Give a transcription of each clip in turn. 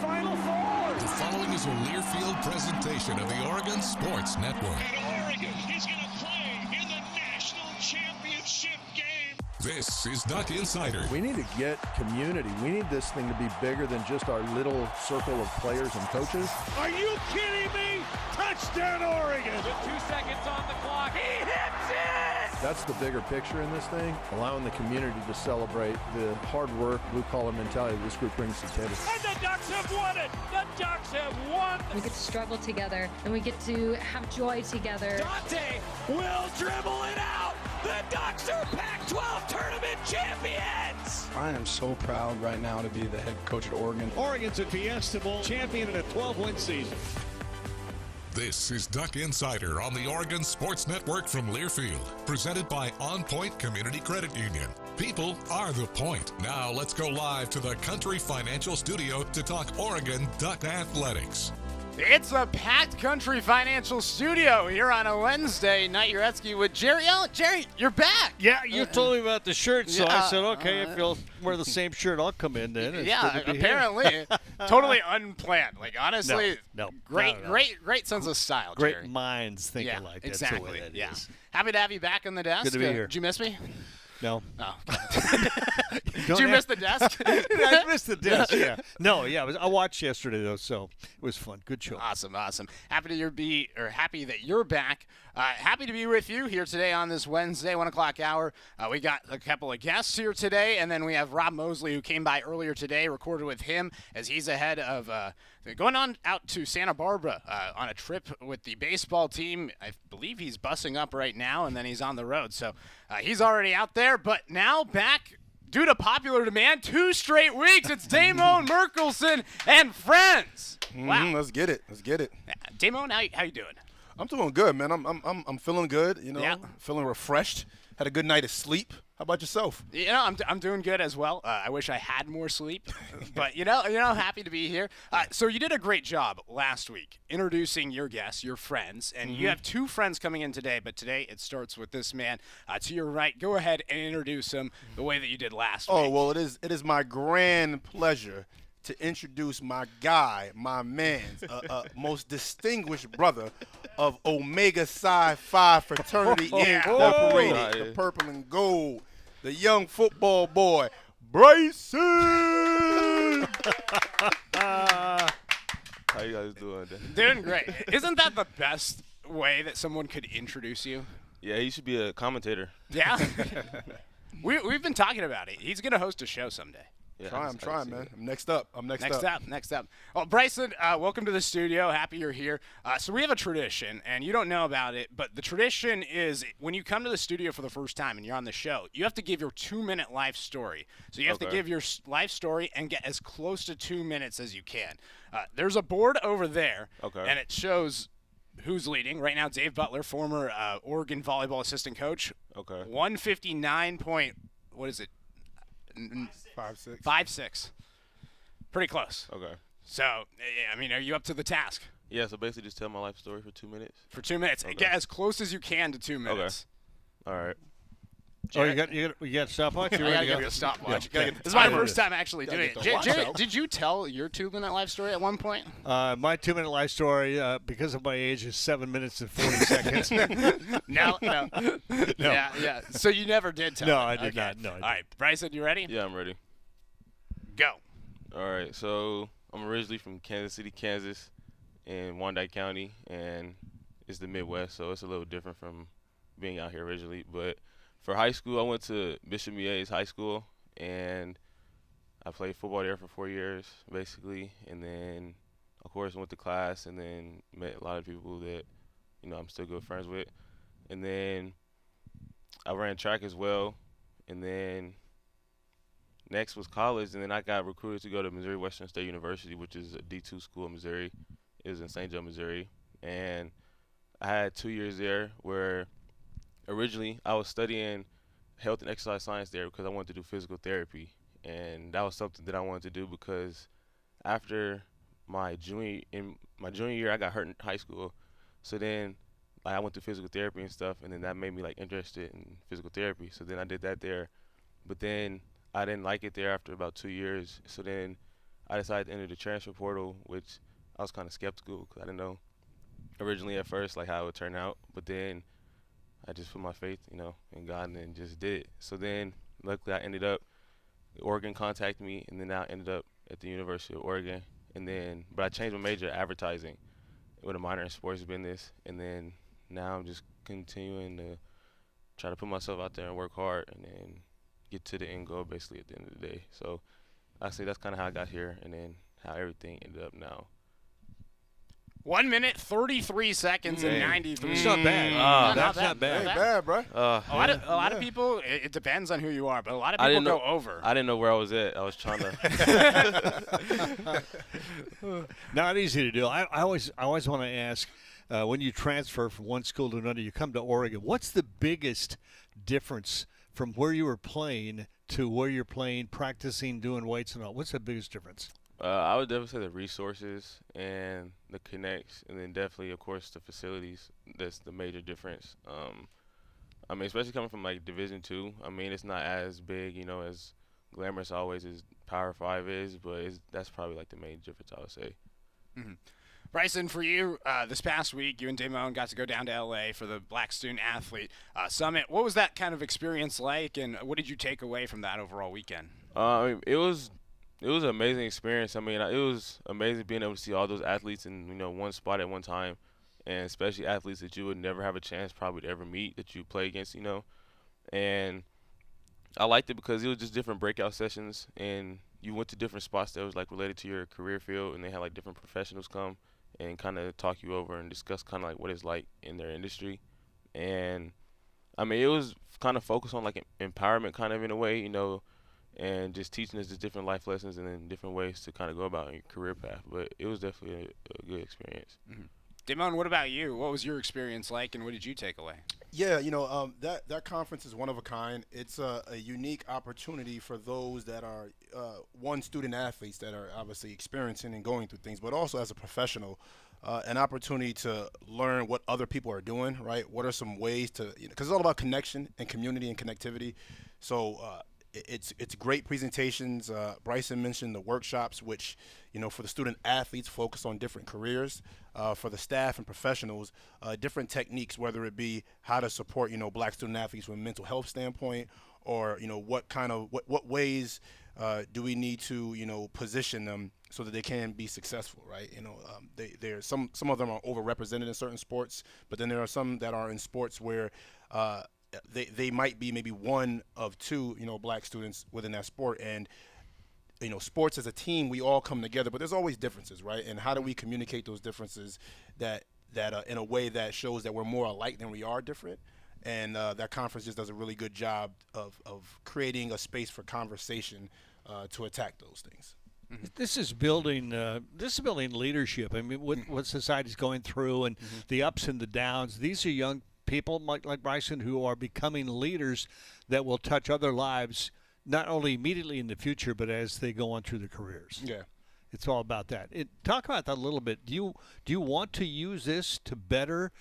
Final Four. The following is a Learfield presentation of the Oregon Sports Network. And Oregon is going to play in the national championship game. This is Duck Insider. We need to get community. We need this thing to be bigger than just our little circle of players and coaches. Are you kidding me? Touchdown, Oregon. With 2 seconds on the clock. He hits it! That's the bigger picture in this thing, allowing the community to celebrate the hard work, blue-collar mentality this group brings to the table. And the Ducks have won it. The Ducks have won. We get to struggle together, and we get to have joy together. Dante will dribble it out. The Ducks are Pac-12 tournament champions. I am so proud right now to be the head coach at Oregon. Oregon's a Fiesta Bowl champion in a 12-win season. This is Duck Insider on the Oregon Sports Network from Learfield, presented by OnPoint Community Credit Union. People are the point. Now let's go live to the Country Financial Studio to talk Oregon Duck Athletics. It's a packed Country Financial Studio here on a Wednesday. Knight Uretsky with Jerry Allen. Jerry, you're back. Yeah, you told me about the shirt, so yeah, I said, okay, if you'll wear the same shirt, I'll come in then. It's yeah, apparently. Totally unplanned. Like, honestly, no, great sense of style, Great Jerry. minds thinking like that. Exactly. That's the way that yeah. is. Happy to have you back on the desk. Good to be here. Did you miss me? No. Oh, okay. Did you miss the desk? I missed the desk, yeah. No, yeah, I watched yesterday, though, so it was fun. Good show. Awesome. Happy that you're back. Happy to be with you here today on this Wednesday, 1 o'clock hour. We got a couple of guests here today, and then we have Rob Moseley, who came by earlier today, recorded with him as he's ahead of going on out to Santa Barbara on a trip with the baseball team. I believe he's bussing up right now, and then he's on the road. So he's already out there, but now back due to popular demand, 2 straight weeks. It's Damone, Merkerson, and friends. Wow. Let's get it. Damone, how you doing? I'm doing good, man. I'm feeling good. You know, Yeah. feeling refreshed. Had a good night of sleep. How about yourself? You know, I'm doing good as well. I wish I had more sleep, but you know, happy to be here. So you did a great job last week introducing your guests, your friends, and you have 2 friends coming in today. But today it starts with this man to your right. Go ahead and introduce him the way that you did last week. Oh well, it is my grand pleasure to introduce my guy, my man, most distinguished brother of Omega Psi Phi Fraternity Incorporated, the purple and gold, the young football boy, Bryson. How you guys doing? Doing great. Isn't that the best way that someone could introduce you? Yeah, he should be a commentator. Yeah. We've been talking about it. He's going to host a show someday. Yeah, I'm trying, man. I'm next up. Next up. Well, Bryson, welcome to the studio. Happy you're here. So we have a tradition, and you don't know about it, but the tradition is when you come to the studio for the first time and you're on the show, you have to give your 2-minute life story. So you have to give your life story and get as close to 2 minutes as you can. There's a board over there, and it shows who's leading. Right now, Dave Butler, former Oregon volleyball assistant coach. Okay. 159 point, what is it? 5.6. Pretty close. Okay. So, I mean, are you up to the task? Yeah, so basically just tell my life story for 2 minutes. For 2 minutes. Okay. Get as close as you can to 2 minutes. Okay. All right. Jared? You got a stopwatch? I gotta give you a stopwatch. This is my first time actually doing it. Jared, did you tell your 2-minute life story at one point? My 2-minute life story, because of my age, is 7 minutes and 40 seconds. No. Yeah. So you never did tell No, it. I did not. No, I All right. Bryson, you ready? Yeah, I'm ready. Go. All right, so I'm originally from Kansas City, Kansas, in Wyandotte County, and it's the Midwest, so it's a little different from being out here originally. But for high school, I went to Bishop Mie's high school, and I played football there for 4 years, basically. And then, of course, went to class and then met a lot of people that, you know, I'm still good friends with. And then I ran track as well. And then next was college, and then I got recruited to go to Missouri Western State University, which is a D2 school in Missouri. It was in St. Joe, Missouri. And I had 2 years there where originally I was studying health and exercise science there because I wanted to do physical therapy. And that was something that I wanted to do because after my junior year, I got hurt in high school. So then I went to physical therapy and stuff, and then that made me interested in physical therapy. So then I did that there. But then I didn't like it there after about 2 years. So then I decided to enter the transfer portal, which I was kind of skeptical because I didn't know originally at first like how it would turn out. But then I just put my faith, in God and then just did it. So then luckily I ended up, Oregon contacted me, and then I ended up at the University of Oregon. But I changed my major to advertising with a minor in sports business. And then now I'm just continuing to try to put myself out there and work hard and then get to the end goal basically at the end of the day. So I say that's kind of how I got here and then how everything ended up now. 1 minute, 33 seconds, and 93. It's not bad. That's not bad. Ain't bad, bro. A lot of people, it depends on who you are, but a lot of people go over. I didn't know where I was at. I was trying to. Not easy to do. I always want to ask, when you transfer from one school to another, you come to Oregon, what's the biggest difference from where you were playing to where you're playing, practicing, doing weights and all? What's the biggest difference? I would definitely say the resources and the connects, and then definitely, of course, the facilities. That's the major difference. Especially coming from like Division II. It's not as big, as glamorous always as Power 5 is, but that's probably like the main difference I would say. Mm-hmm. Bryson, for you, this past week, you and Damone got to go down to L.A. for the Black Student Athlete Summit. What was that kind of experience like, and what did you take away from that overall weekend? It was an amazing experience. It was amazing being able to see all those athletes in one spot at one time, and especially athletes that you would never have a chance probably to ever meet that you play against. And I liked it because it was just different breakout sessions, and you went to different spots that was like related to your career field, and they had like different professionals come and kind of talk you over and discuss kind of like what it's like in their industry. And it was kind of focused on like empowerment kind of in a way, and just teaching us just different life lessons and then different ways to kind of go about your career path. But it was definitely a good experience. Mm-hmm. Damone, what about you? What was your experience like, and what did you take away? Yeah, that conference is one of a kind. It's a unique opportunity for those that are student athletes that are obviously experiencing and going through things, but also as a professional, an opportunity to learn what other people are doing, right? What are some ways to, because it's all about connection and community and connectivity. So it's great presentations. Bryson mentioned the workshops, which, for the student athletes, focus on different careers. For the staff and professionals, different techniques, whether it be how to support, Black student athletes from a mental health standpoint, or, what ways do we need to, position them so that they can be successful, right? There's some of them are overrepresented in certain sports, but then there are some that are in sports where they might be maybe one of two, Black students within that sport. And, sports as a team, we all come together, but there's always differences, right? And how do we communicate those differences that in a way that shows that we're more alike than we are different? And that conference just does a really good job of creating a space for conversation to attack those things. Mm-hmm. This is building leadership. What society's going through and the ups and the downs. These are young people like Bryson who are becoming leaders that will touch other lives, not only immediately in the future, but as they go on through their careers. Yeah. It's all about that. Talk about that a little bit. Do you want to use this to better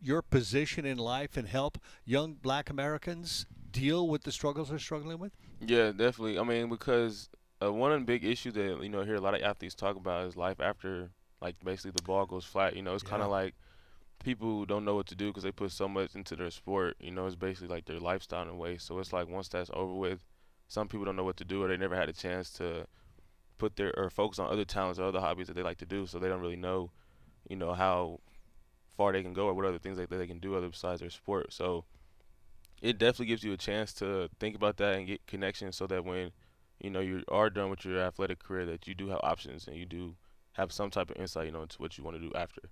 your position in life and help young Black Americans deal with the struggles they're struggling with? Yeah, definitely. Because one of the big issues that, hear a lot of athletes talk about is life after, like, basically the ball goes flat. It's kind of like people don't know what to do because they put so much into their sport. It's basically like their lifestyle in a way. So it's like once that's over with, some people don't know what to do, or they never had a chance to focus on other talents or other hobbies that they like to do. So they don't really know, how far they can go or what other things that they can do other besides their sport. So it definitely gives you a chance to think about that and get connections so that when, you are done with your athletic career, that you do have options and you do have some type of insight, into what you want to do after.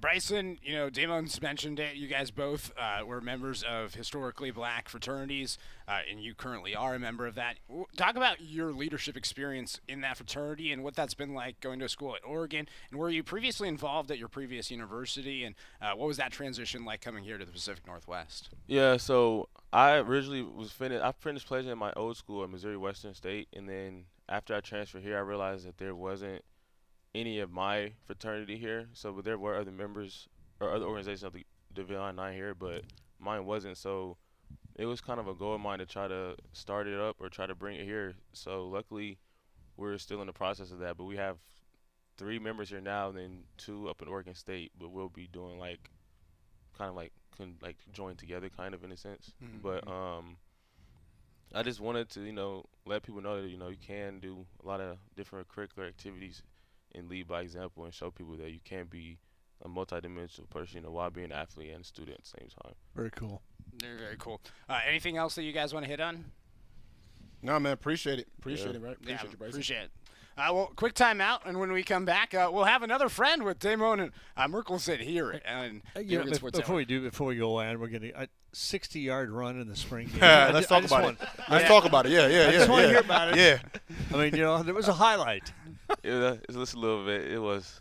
Bryson, Damon's mentioned it. You guys both were members of historically Black fraternities, and you currently are a member of that. Talk about your leadership experience in that fraternity and what that's been like going to school at Oregon. And were you previously involved at your previous university? And what was that transition like coming here to the Pacific Northwest? Yeah, so I originally I finished pledging at my old school at Missouri Western State, and then after I transferred here, I realized that there wasn't any of my fraternity here, but there were other members or other organizations of the Division 9 here, but mine wasn't. So it was kind of a goal of mine to try to start it up or try to bring it here. So luckily, we're still in the process of that. But we have 3 members here now, and then 2 up in Oregon State. But we'll be doing like kind of like join together, kind of in a sense. Mm-hmm. But I just wanted to let people know that you can do a lot of different curricular activities and lead by example and show people that you can be a multidimensional person, while being an athlete and a student at the same time. Very cool. Very, very cool. Anything else that you guys want to hit on? No, man, appreciate it. Appreciate it, right? Appreciate you, Bryson. Appreciate it. Well, quick time out, and when we come back, we'll have another friend with Damon and Merkerson here. And before we go on, we're getting a 60-yard run in the spring game. Let's talk about it. Let's talk about it. Yeah. I just want to hear about it. Yeah. I mean, there was a highlight. It's just a little bit. It was.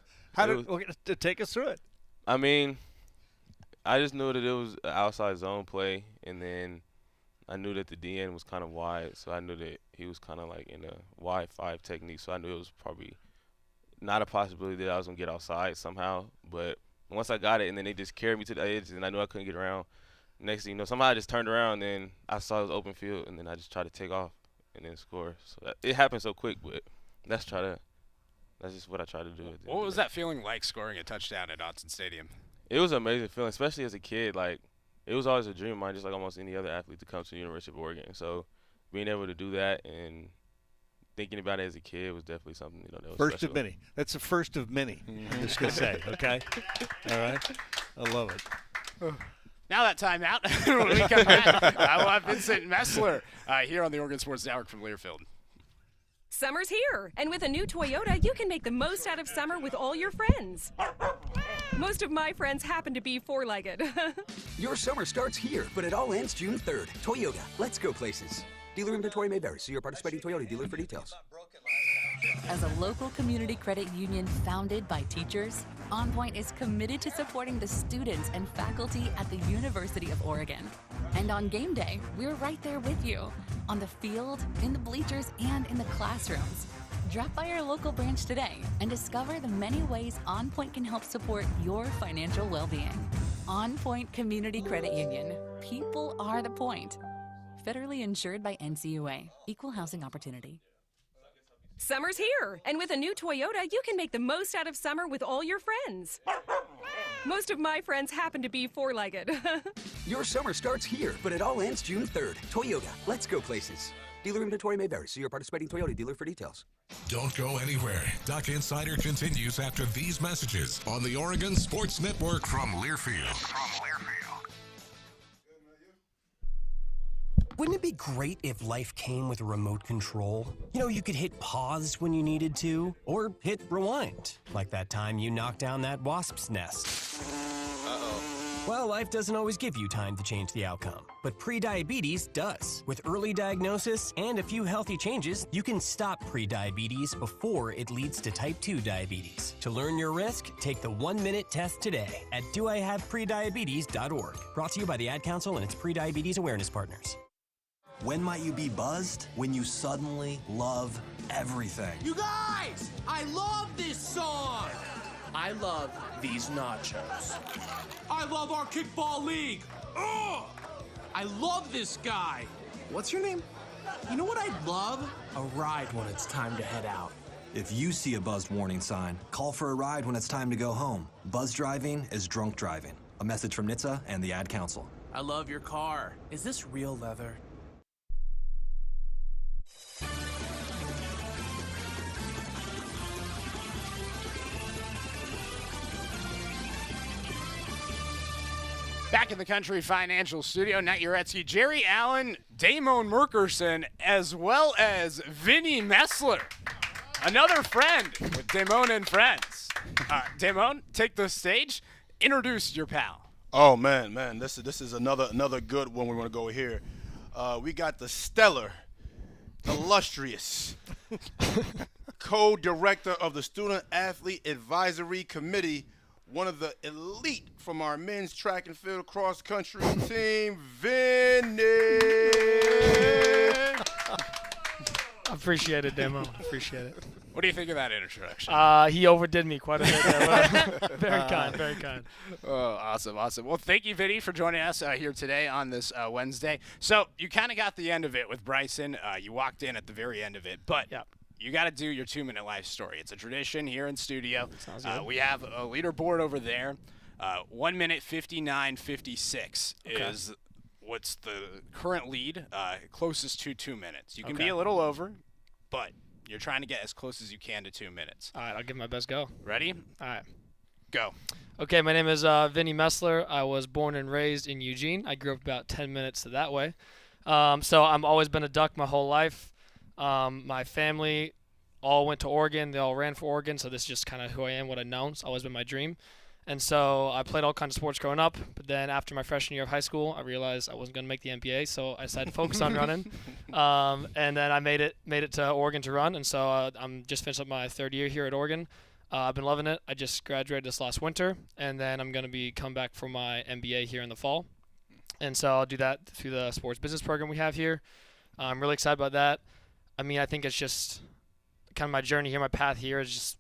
Take us through it? I mean, I just knew that it was an outside zone play, and then I knew that the DN was kind of wide, so I knew that he was kind of like in a wide 5 technique, so I knew it was probably not a possibility that I was going to get outside somehow. But once I got it, and then they just carried me to the edge, and I knew I couldn't get around. Next thing you know, somehow I just turned around, and then I saw it was open field, and then I just tried to take off and then score. So it happened so quick, but that's just what I tried to do. What was that feeling like, scoring a touchdown at Autzen Stadium? It was an amazing feeling, especially as a kid. Like, it was always a dream of mine, just like almost any other athlete, to come to the University of Oregon. So being able to do that and thinking about it as a kid was definitely something, that was first special. of many. That's the first of many, I'm just going to say, okay? All right? I love it. Now that time out, when we come back, we'll have Vincent Messler here on the Oregon Sports Network from Learfield. Summer's here, and with a new Toyota, you can make the most out of summer with all your friends. Most of my friends happen to be four-legged. Your summer starts here, but it all ends June 3rd. Toyota, let's go places. Dealer inventory may vary. See your participating Toyota dealer for details. As a local community credit union founded by teachers, OnPoint is committed to supporting the students and faculty at the University of Oregon. And on game day, we're right there with you, on the field, in the bleachers, and in the classrooms. Drop by our local branch today and discover the many ways OnPoint can help support your financial well-being. OnPoint Community Credit Union. People are the point. Federally insured by NCAA. Equal housing opportunity. Summer's here, and with a new Toyota, you can make the most out of summer with all your friends. Most of my friends happen to be four-legged. Your summer starts here, but it all ends June 3rd. Toyota, let's go places. Dealer inventory may vary. See your participating Toyota dealer for details. Don't go anywhere. Duck Insider continues after these messages on the Oregon Sports Network from Learfield. Wouldn't it be great if life came with a remote control? You could hit pause when you needed to, or hit rewind, like that time you knocked down that wasp's nest. Uh-oh. Well, life doesn't always give you time to change the outcome, but prediabetes does. With early diagnosis and a few healthy changes, you can stop prediabetes before it leads to type 2 diabetes. To learn your risk, take the 1-minute test today at doihaveprediabetes.org. Brought to you by the Ad Council and its prediabetes awareness partners. When might you be buzzed? When you suddenly love everything. You guys! I love this song! I love these nachos. I love our kickball league! Ugh! I love this guy! What's your name? You know what I'd love? A ride when it's time to head out. If you see a buzzed warning sign, call for a ride when it's time to go home. Buzz driving is drunk driving. A message from NHTSA and the Ad Council. I love your car. Is this real leather? Back in the Country Financial Studio, Nat Uretsky, Jerry Allen, Damon Merkerson, as well as Vinny Messler. Another friend with Damon and Friends. Damon, take the stage. Introduce your pal. Oh, man, this is another good one we want to go here. We got the stellar, illustrious co-director of the Student Athlete Advisory Committee, one of the elite from our men's track and field cross country team, Vinny. Appreciate it, Demo. Appreciate it. What do you think of that introduction? He overdid me quite a bit there. Very kind, very kind. Oh, awesome. Well, thank you, Vinny, for joining us here today on this Wednesday. So you kind of got the end of it with Bryson. You walked in at the very end of it, but you got to do your 2-minute life story. It's a tradition here in studio. Sounds good. We have a leaderboard over there. 1 minute 59:56 is what's the current lead, closest to 2 minutes. You can be a little over, but you're trying to get as close as you can to 2 minutes. All right, I'll give my best go. Ready? All right. Go. Okay, my name is Vinny Messler. I was born and raised in Eugene. I grew up about 10 minutes that way. So I've always been a Duck my whole life. My family all went to Oregon. They all ran for Oregon, so this is just kind of who I am, what I've known. It's always been my dream. And so I played all kinds of sports growing up, but then after my freshman year of high school, I realized I wasn't going to make the NBA, so I decided to focus on running. And then I made it to Oregon to run, and so I'm just finished up my 3rd year here at Oregon. I've been loving it. I just graduated this last winter, and then I'm going to come back for my MBA here in the fall. And so I'll do that through the sports business program we have here. I'm really excited about that. I mean, I think it's just kind of my journey here, my path here is just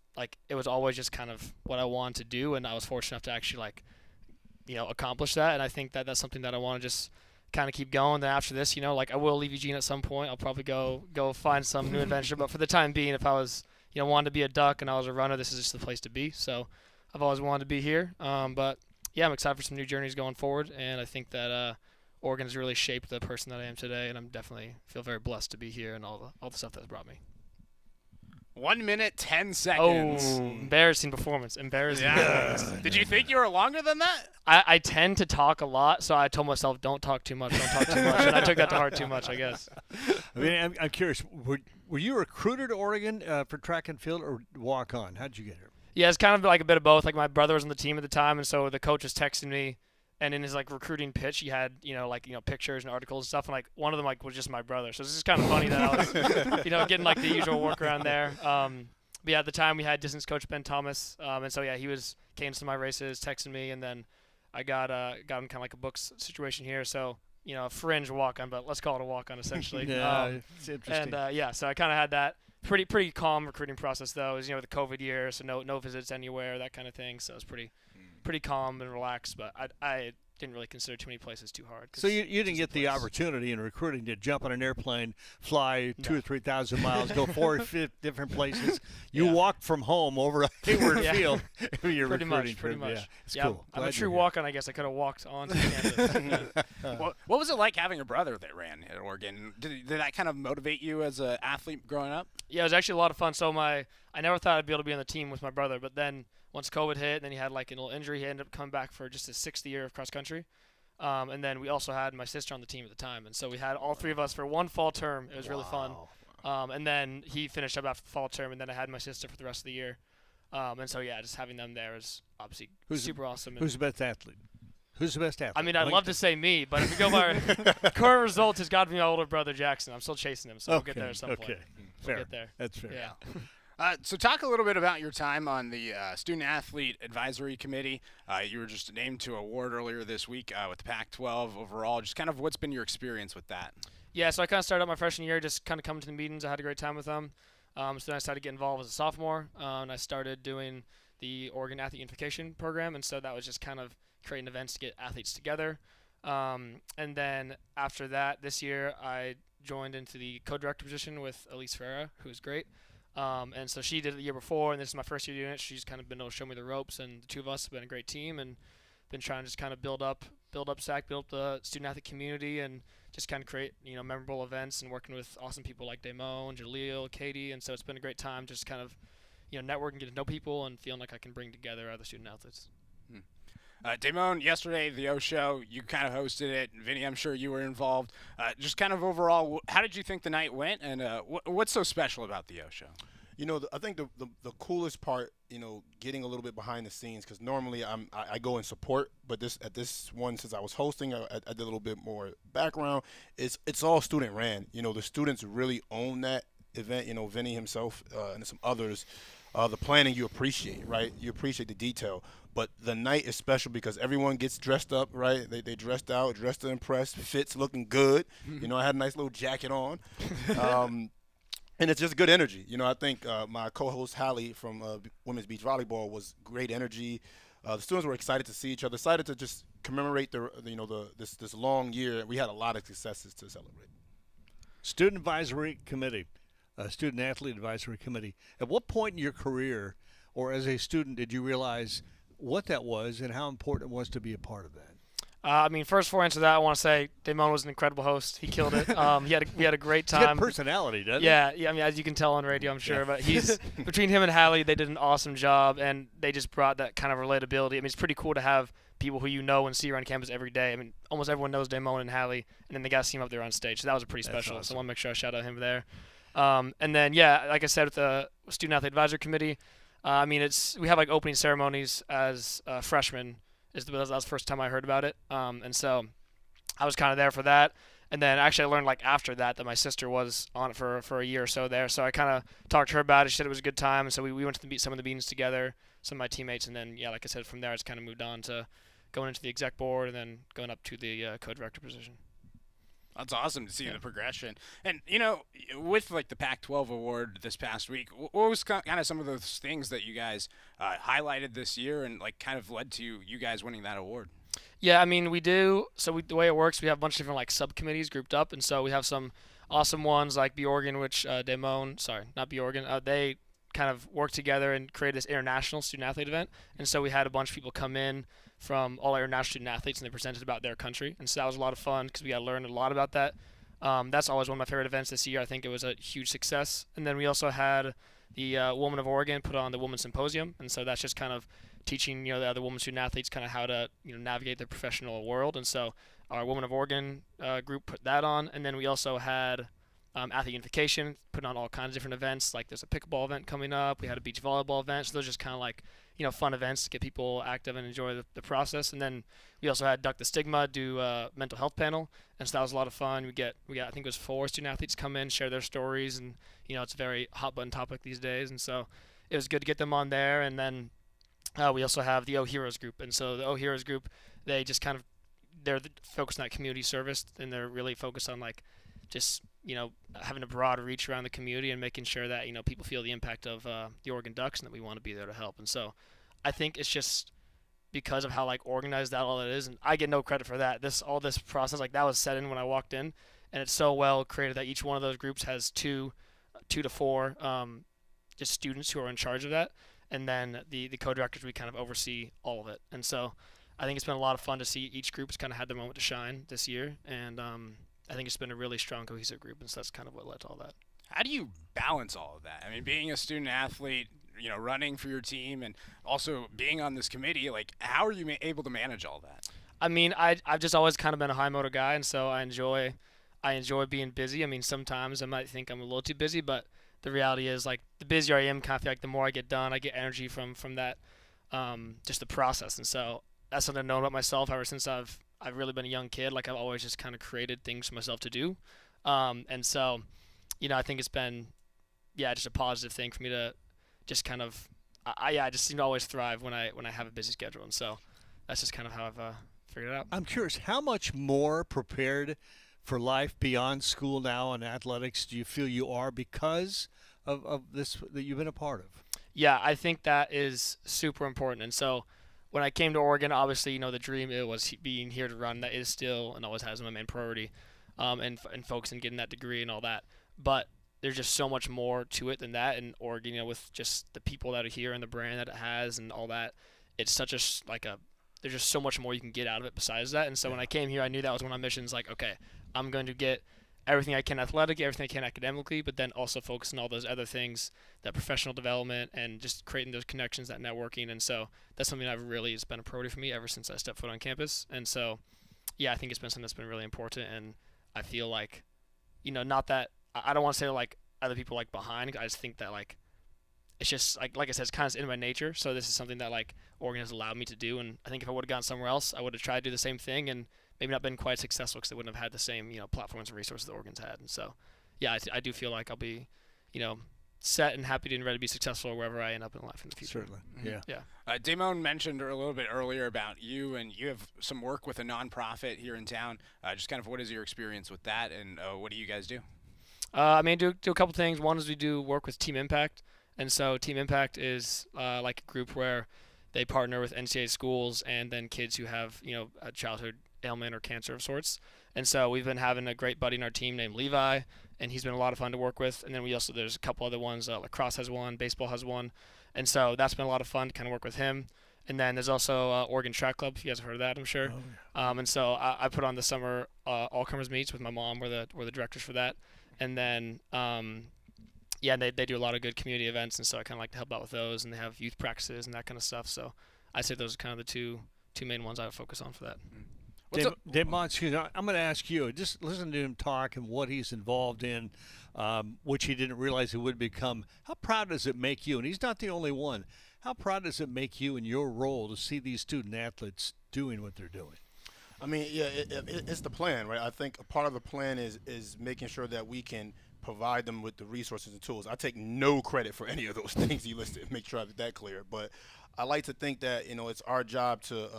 it was always just kind of what I wanted to do, and I was fortunate enough to actually accomplish that. And I think that that's something that I want to just kind of keep going. Then after this, I will leave Eugene at some point. I'll probably go find some new adventure. But for the time being, if I was wanted to be a Duck and I was a runner, this is just the place to be. So I've always wanted to be here. But yeah, I'm excited for some new journeys going forward, and I think that Oregon has really shaped the person that I am today, and I'm definitely feel very blessed to be here and all the stuff that's brought me. 1 minute 10 seconds. Oh, embarrassing performance. Embarrassing. Yeah. Did you think you were longer than that? I tend to talk a lot, so I told myself, don't talk too much, and I took that to heart too much, I guess. I mean, I'm curious. Were you recruited to Oregon for track and field or walk on? How'd you get here? Yeah, it's kind of like a bit of both. Like my brother was on the team at the time, and so the coach was texting me. And in his recruiting pitch, he had pictures and articles and stuff, and one of them was just my brother. So this is kind of funny that I was getting the usual workaround there. But yeah, at the time we had distance coach Ben Thomas, and so yeah, he came to my races, texting me, and then I got him kind of like a books situation here. So a fringe walk on, but let's call it a walk on essentially. Yeah, it's interesting. And yeah, so I kind of had that pretty calm recruiting process though. It was the COVID year, so no visits anywhere, that kind of thing. So it was pretty calm and relaxed, but I didn't really consider too many places too hard. So you didn't get the opportunity in recruiting to jump on an airplane, fly 2,000 or 3,000 miles, go 4 or 5 different places. You walked from home over to Hayward Field. Your pretty recruiting much. Yeah, it's yeah, cool. I'm a true walk-on, I guess. I could have walked on to campus. What was it like having a brother that ran at Oregon? Did that kind of motivate you as an athlete growing up? Yeah, it was actually a lot of fun. So I never thought I'd be able to be on the team with my brother, but then once COVID hit, and then he had a little injury, he ended up coming back for just his 6th year of cross country. And then we also had my sister on the team at the time, and so we had all 3 of us for one fall term. It was really fun. And then he finished up after the fall term, and then I had my sister for the rest of the year. And so yeah, just having them there is obviously super awesome. Who's the best athlete? Who's the best athlete? I mean, I'd love to say me, but if we go by current results, it's got to be my older brother Jackson. I'm still chasing him, so we'll get there at some point. Okay, we'll get there. That's fair. Yeah. So talk a little bit about your time on the Student Athlete Advisory Committee. You were just named to an award earlier this week with the Pac-12 overall. Just kind of what's been your experience with that? Yeah, so I kind of started out my freshman year just kind of coming to the meetings. I had a great time with them. So then I started getting involved as a sophomore, and I started doing the Oregon Athlete Unification Program, and so that was just kind of creating events to get athletes together. And then after that, this year, I joined into the co-director position with Elise Ferreira, who is great. And so she did it the year before, and this is my first year doing it. She's kind of been able to show me the ropes, and the 2 of us have been a great team and been trying to just kind of build up SAC, build up the student athlete community, and just kind of create memorable events, and working with awesome people like Damone, Jaleel, Katie, and so it's been a great time just kind of networking, getting to know people, and feeling like I can bring together other student athletes. Damone, yesterday, the O Show, you kind of hosted it. Vinny, I'm sure you were involved. Just kind of overall, how did you think the night went, and what's so special about the O Show? I think the coolest part, getting a little bit behind the scenes, because normally I go in support, but at this one, since I was hosting, I did a little bit more background. It's all student ran. The students really own that event. Vinny himself and some others. The planning you appreciate, right? You appreciate the detail. But the night is special because everyone gets dressed up, right? They dressed out, dressed to impress, fits looking good. I had a nice little jacket on. And it's just good energy. I think my co-host Hallie from Women's Beach Volleyball was great energy. The students were excited to see each other, excited to just commemorate this long year. We had a lot of successes to celebrate. Student Advisory Committee. Student Athlete Advisory Committee. At what point in your career or as a student did you realize what that was and how important it was to be a part of that? I mean, first before I answer that, I want to say Damon was an incredible host. He killed it. We had a great time. He's got personality, doesn't he? Yeah. I mean, as you can tell on radio, I'm sure. Yeah. But he's between him and Hallie, they did an awesome job, and they just brought that kind of relatability. I mean, it's pretty cool to have people who you know and see around campus every day. I mean, almost everyone knows Damon and Hallie, and then they got to see him up there on stage. So that was pretty special. Awesome. So I want to make sure I shout out him there. And then, like I said, with the Student Athlete Advisory Committee, I mean, we have like opening ceremonies as freshmen. That was the first time I heard about it. And so I was kind of there for that. And then actually I learned like after that my sister was on it for a year or so there. So I kind of talked to her about it. She said it was a good time. And so we went to some of the meetings together, some of my teammates. And then, like I said, from there I just kind of moved on to going into the exec board and then going up to the co-director position. That's awesome to see the progression. And, with like the Pac-12 award this past week, what was kind of some of those things that you guys highlighted this year and like kind of led to you guys winning that award? Yeah, I mean, we do. So the way it works, we have a bunch of different like subcommittees grouped up. And so we have some awesome ones like Bjorgen, which they kind of worked together and created this international student athlete event. And so we had a bunch of people come in from all our international student athletes, and they presented about their country. And so that was a lot of fun because we got to learn a lot about that. That's always one of my favorite events this year. I think it was a huge success. And then we also had the Women of Oregon put on the Women's Symposium. And so that's just kind of teaching, the other women student athletes kind of how to, navigate the professional world. And so our Women of Oregon group put that on. And then we also had athlete unification, putting on all kinds of different events. Like there's a pickleball event coming up. We had a beach volleyball event. So those are just kind of like, fun events to get people active and enjoy the process. And then we also had Duck the Stigma do a mental health panel. And so that was a lot of fun. We got I think it was 4 student athletes come in, share their stories. And, it's a very hot button topic these days. And so it was good to get them on there. And then we also have the O Heroes group. And so the O Heroes group, they just they're focused on that community service. And they're really focused on like just, having a broad reach around the community and making sure that, people feel the impact of the Oregon Ducks and that we want to be there to help. And so I think it's just because of how like organized that all it is, and I get no credit for that. All this process, like that was set in when I walked in, and it's so well created that each one of those groups has two to four just students who are in charge of that. And then the co-directors, we kind of oversee all of it. And so I think it's been a lot of fun to see each group's kind of had their moment to shine this year. And I think it's been a really strong, cohesive group, and so that's kind of what led to all that. How do you balance all of that? I mean, being a student athlete, running for your team, and also being on this committee, like, how are you able to manage all that? I mean, I've just always kind of been a high motor guy, and so I enjoy being busy. I mean, sometimes I might think I'm a little too busy, but the reality is, like, the busier I am, kind of feel like the more I get done, I get energy from that, just the process. And so that's something I've known about myself ever since I've really been a young kid. Like, I've always just kind of created things for myself to do. And so, I think it's been, just a positive thing for me to just kind of, I just seem to always thrive when I have a busy schedule. And so that's just kind of how I've figured it out. I'm curious, how much more prepared for life beyond school now in athletics do you feel you are because of this that you've been a part of? Yeah, I think that is super important. And so when I came to Oregon, obviously, the dream it was being here to run. That is still and always has been my main priority, and focusing getting that degree and all that. But there's just so much more to it than that. And Oregon, with just the people that are here and the brand that it has and all that, it's such there's just so much more you can get out of it besides that. And so when I came here, I knew that was one of my missions. Like, okay, I'm going to get everything I can athletically, everything I can academically, but then also focus on all those other things, that professional development and just creating those connections, that networking. And so that's something I've really has been a priority for me ever since I stepped foot on campus. And so, I think it's been something that's been really important. And I feel like, not that I don't want to say like other people like behind. I just think that like it's just like I said, it's kind of in my nature. So this is something that like Oregon has allowed me to do. And I think if I would have gone somewhere else, I would have tried to do the same thing and maybe not been quite successful because they wouldn't have had the same, platforms and resources that Oregon's had. And so, I do feel like I'll be, set and happy and ready to be successful wherever I end up in life in the future. Certainly, yeah. Damon mentioned a little bit earlier about you, and you have some work with a nonprofit here in town. Just kind of what is your experience with that, and what do you guys do? Do a couple things. One is we do work with Team Impact. And so Team Impact is like a group where they partner with NCAA schools and then kids who have, a childhood ailment or cancer of sorts. And so we've been having a great buddy in our team named Levi, and he's been a lot of fun to work with. And then there's a couple other ones. Lacrosse has one, baseball has one. And so that's been a lot of fun to kind of work with him. And then there's also Oregon Track Club. You guys have heard of that, I'm sure. Oh, yeah. And so I put on the summer all-comers meets with my mom. We're the directors for that. And then, they do a lot of good community events, and so I kind of like to help out with those. And they have youth practices and that kind of stuff. So I'd say those are kind of the two main ones I would focus on for that. Dave Mons, I'm going to ask you, just listen to him talk and what he's involved in, which he didn't realize he would become. How proud does it make you? And he's not the only one. How proud does it make you in your role to see these student athletes doing what they're doing? I mean, yeah, it's the plan, right? I think a part of the plan is making sure that we can provide them with the resources and tools. I take no credit for any of those things he listed. Make sure I have that clear. But I like to think that, it's our job to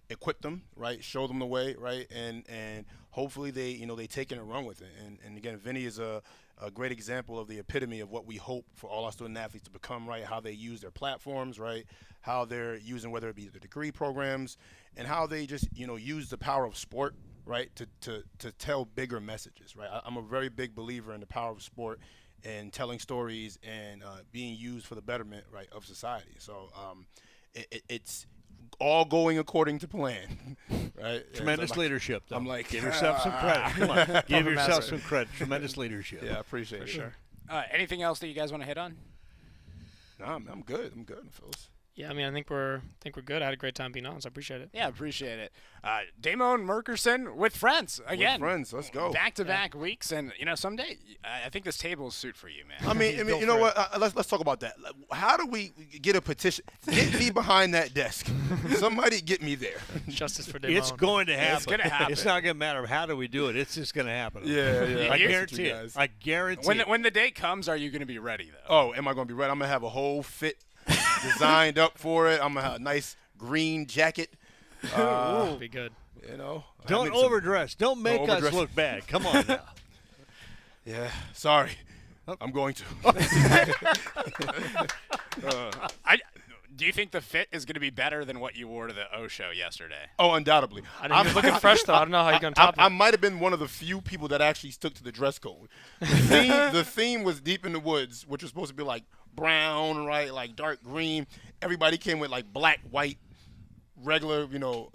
equip them, right? Show them the way, right? And hopefully they take it and run with it. And again, Vinny is a great example of the epitome of what we hope for all our student athletes to become, right? How they use their platforms, right? How they're using, whether it be the degree programs, and how they just, use the power of sport, right? To tell bigger messages, right? I'm a very big believer in the power of sport and telling stories and being used for the betterment, right, of society. So it's all going according to plan, right? Tremendous leadership, though. I'm like, give yourself some credit. Come on, give yourself some credit. Tremendous leadership. Yeah, I appreciate it. For sure. Anything else that you guys want to hit on? No, I'm good. I'm good, fellas. Yeah, I mean, I think we're good. I had a great time being on, so I appreciate it. Yeah, appreciate it. Damon Merkerson with friends again. With friends, let's go. Back-to-back weeks, and someday I think this table will suit for you, man. I mean, you know what? Let's talk about that. How do we get a petition? Get me behind that desk. Somebody get me there. Justice for Damon. It's going to happen. It's going to happen. It's not going to matter how do we do it. It's just going to happen. Yeah. I guarantee it. I guarantee it. When the day comes, are you going to be ready though? Oh, am I going to be ready? I'm going to have a whole fit designed up for it. I'm going to have a nice green jacket. Be good. Don't overdress. Don't make us look bad. Come on now. Yeah, sorry. I'm going to. Do you think the fit is going to be better than what you wore to the O show yesterday? Oh, undoubtedly. I'm looking fresh, though. I don't know how you're going to top it. I might have been one of the few people that actually stuck to the dress code. The theme was Deep in the Woods, which was supposed to be like brown, right, like dark green. Everybody came with like black, white, regular,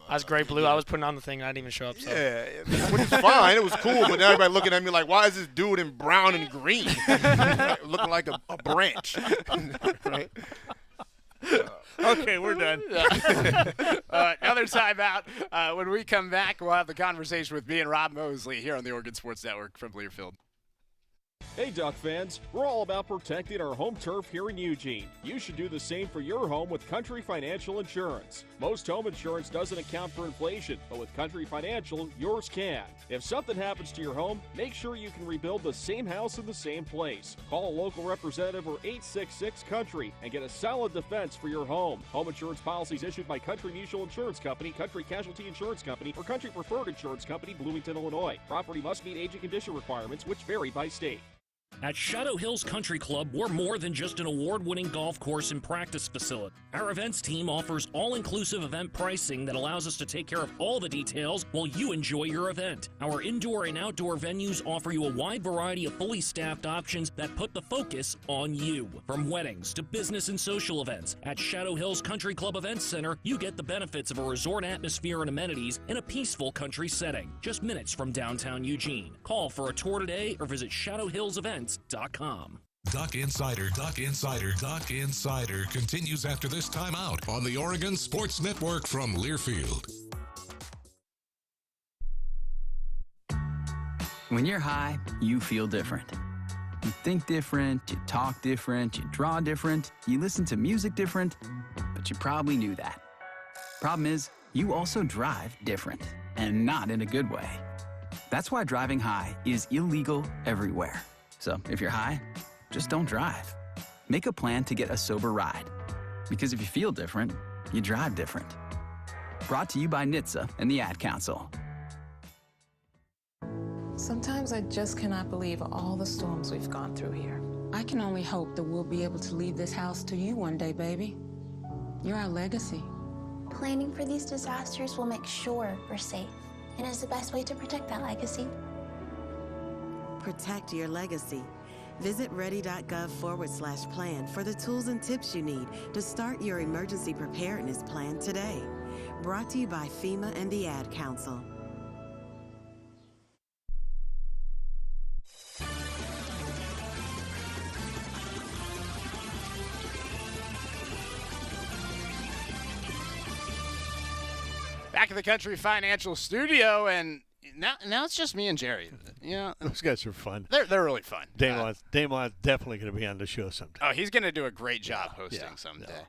I was gray blue. I was putting on the thing and I didn't even show up. So. Yeah, which is fine. It was cool, but now everybody looking at me like, why is this dude in brown and green? Looking like a branch. Right? Okay, we're done. Another time out. When we come back, we'll have the conversation with me and Rob Moseley here on the Oregon Sports Network from Learfield. Hey, Duck fans, we're all about protecting our home turf here in Eugene. You should do the same for your home with Country Financial Insurance. Most home insurance doesn't account for inflation, but with Country Financial, yours can. If something happens to your home, make sure you can rebuild the same house in the same place. Call a local representative or 866-COUNTRY and get a solid defense for your home. Home insurance policies issued by Country Mutual Insurance Company, Country Casualty Insurance Company, or Country Preferred Insurance Company, Bloomington, Illinois. Property must meet age and condition requirements, which vary by state. At Shadow Hills Country Club, we're more than just an award-winning golf course and practice facility. Our events team offers all-inclusive event pricing that allows us to take care of all the details while you enjoy your event. Our indoor and outdoor venues offer you a wide variety of fully staffed options that put the focus on you. From weddings to business and social events, at Shadow Hills Country Club Events Center, you get the benefits of a resort atmosphere and amenities in a peaceful country setting, just minutes from downtown Eugene. Call for a tour today or visit shadowhillsevents.com. Duck Insider continues after this timeout on the Oregon Sports Network from Learfield. When you're high, you feel different. You think different, you talk different, you draw different, you listen to music different, but you probably knew that. Problem is, you also drive different, and not in a good way. That's why driving high is illegal everywhere. So if you're high, just don't drive. Make a plan to get a sober ride. Because if you feel different, you drive different. Brought to you by NHTSA and the Ad Council. Sometimes I just cannot believe all the storms we've gone through here. I can only hope that we'll be able to leave this house to you one day, baby. You're our legacy. Planning for these disasters will make sure we're safe and is the best way to protect that legacy. Protect your legacy. Visit ready.gov/plan for the tools and tips you need to start your emergency preparedness plan today. Brought to you by FEMA and the Ad Council. Back at the Country Financial Studio, and now it's just me and Jerry. Yeah, those guys are fun. They're really fun. Damon's definitely going to be on the show sometime. Oh, he's going to do a great job hosting someday.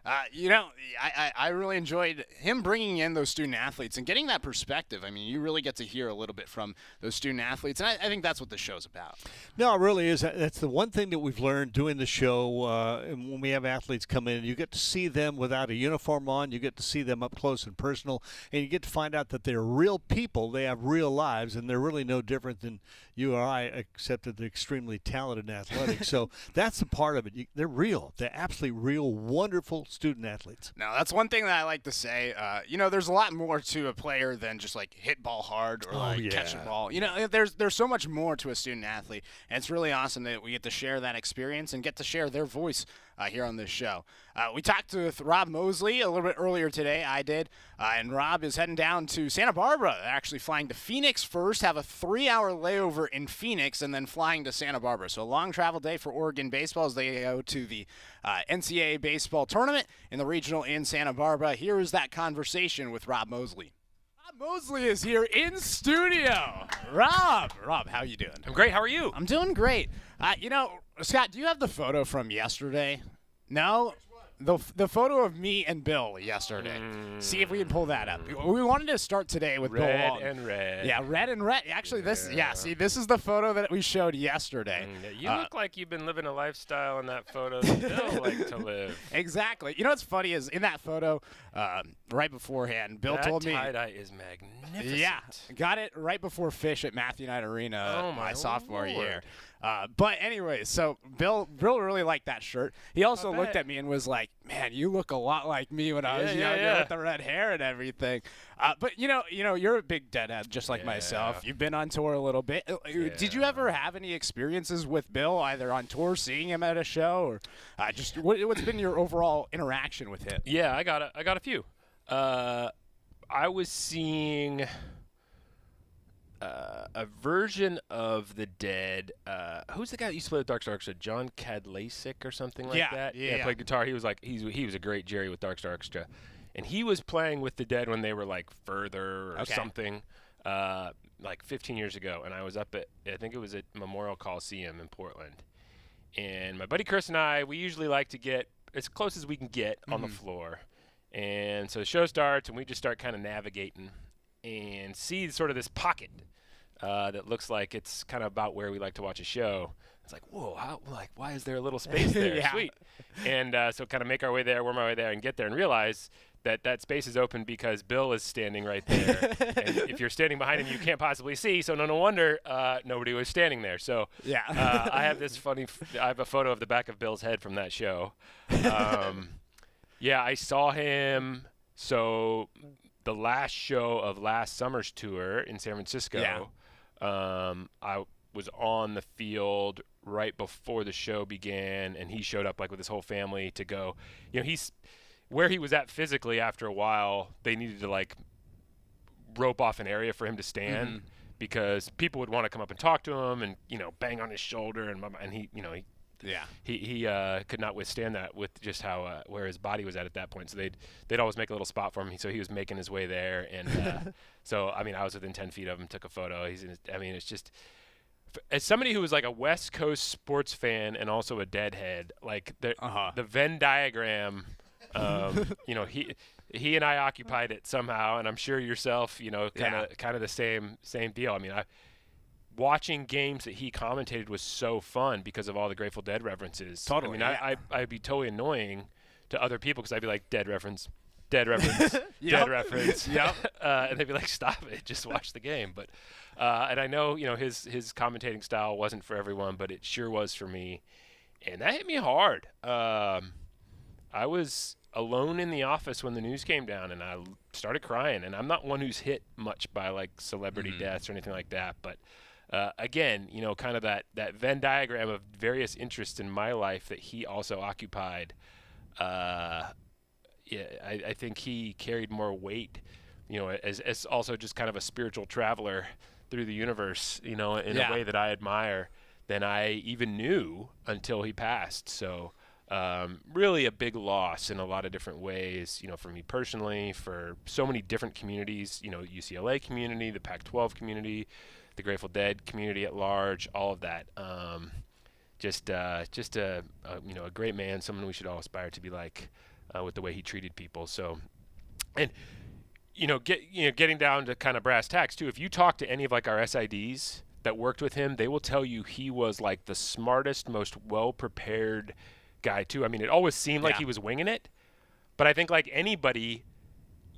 I really enjoyed him bringing in those student athletes and getting that perspective. I mean, you really get to hear a little bit from those student athletes, and I think that's what the show's about. No, it really is. That's the one thing that we've learned doing the show. And when we have athletes come in, you get to see them without a uniform on. You get to see them up close and personal, and you get to find out that they're real people. They have real lives, and they're really no different than you or I, except that they're extremely talented in athletics. So that's the part of it. They're real. They're absolutely real, wonderful student athletes. Now, that's one thing that I like to say. There's a lot more to a player than just like hit ball hard or catch a ball. There's so much more to a student athlete, and it's really awesome that we get to share that experience and get to share their voice here on this show. We talked with Rob Moseley a little bit earlier today. I did, and Rob is heading down to Santa Barbara. They're actually flying to Phoenix first, have a 3-hour layover in Phoenix, and then flying to Santa Barbara. So a long travel day for Oregon baseball as they go to the NCAA baseball tournament in the regional in Santa Barbara. Here is that conversation with Rob Moseley. Rob Moseley is here in studio. Rob, how you doing? I'm great. How are you? I'm doing great. Scott, do you have the photo from yesterday? No? The photo of me and Bill yesterday. See if we can pull that up. We wanted to start today with Bill Walton. Red and red. Yeah, red and red. Actually, this is the photo that we showed yesterday. You look like you've been living a lifestyle in that photo that Bill liked to live. Exactly. You know what's funny is in that photo, right beforehand, Bill told me. That tie-dye is magnificent. Yeah, got it right before Fish at Matthew Knight Arena my sophomore year. But anyway, so Bill really liked that shirt. He also looked at me and was like, "Man, you look a lot like me when I was younger with the red hair and everything." But you're a big deadhead just like myself. You've been on tour a little bit. Did you ever have any experiences with Bill, either on tour, seeing him at a show, or just what's been your overall interaction with him? Yeah, I got a few. I was seeing a version of the Dead. Who's the guy that used to play with Dark Star Orchestra? John Cadlasik or something like that? Yeah, played guitar. He was a great Jerry with Dark Star Orchestra. And he was playing with the Dead when they were like further or something, like 15 years ago. And I was up I think it was at Memorial Coliseum in Portland. And my buddy Chris and I, we usually like to get as close as we can get on the floor. And so the show starts, and we just start kind of navigating and see sort of this pocket that looks like it's kind of about where we like to watch a show. It's like, whoa, why is there a little space there? Sweet. And so kind of make our way there, worm our way there, and get there and realize that space is open because Bill is standing right there. And if you're standing behind him, you can't possibly see, so no wonder nobody was standing there. So I have this I have a photo of the back of Bill's head from that show. I saw him, so the last show of last summer's tour in San Francisco, I was on the field right before the show began, and he showed up like with his whole family to go. He's where he was at physically. After a while, they needed to like rope off an area for him to stand because people would want to come up and talk to him and bang on his shoulder and he could not withstand that with just how where his body was at that point. So they'd always make a little spot for him. So he was making his way there, and so I was within 10 feet of him, took a photo. It's just, as somebody who was like a West Coast sports fan and also a Deadhead, like the Venn diagram, he and I occupied it somehow, and I'm sure yourself, kind of the same deal. Watching games that he commentated was so fun because of all the Grateful Dead references. Totally. I'd be totally annoying to other people because I'd be like, Dead reference, Dead reference, Dead reference. Yep. And they'd be like, stop it, just watch the game. But and I know, his commentating style wasn't for everyone, but it sure was for me. And that hit me hard. I was alone in the office when the news came down, and I started crying. And I'm not one who's hit much by like celebrity deaths or anything like that, but again, you know, kind of that Venn diagram of various interests in my life that he also occupied. I think he carried more weight, you know, as also just kind of a spiritual traveler through the universe, you know, in a way that I admire than I even knew until he passed. So really a big loss in a lot of different ways, you know, for me personally, for so many different communities, you know, UCLA community, the Pac-12 community, the Grateful Dead community at large, all of that. Just a you know, a great man, someone we should all aspire to be like, with the way he treated people. So, and getting down to kind of brass tacks too. If you talk to any of like our SIDs that worked with him, they will tell you he was like the smartest, most well-prepared guy too. I mean, it always seemed like he was winging it, but I think like anybody,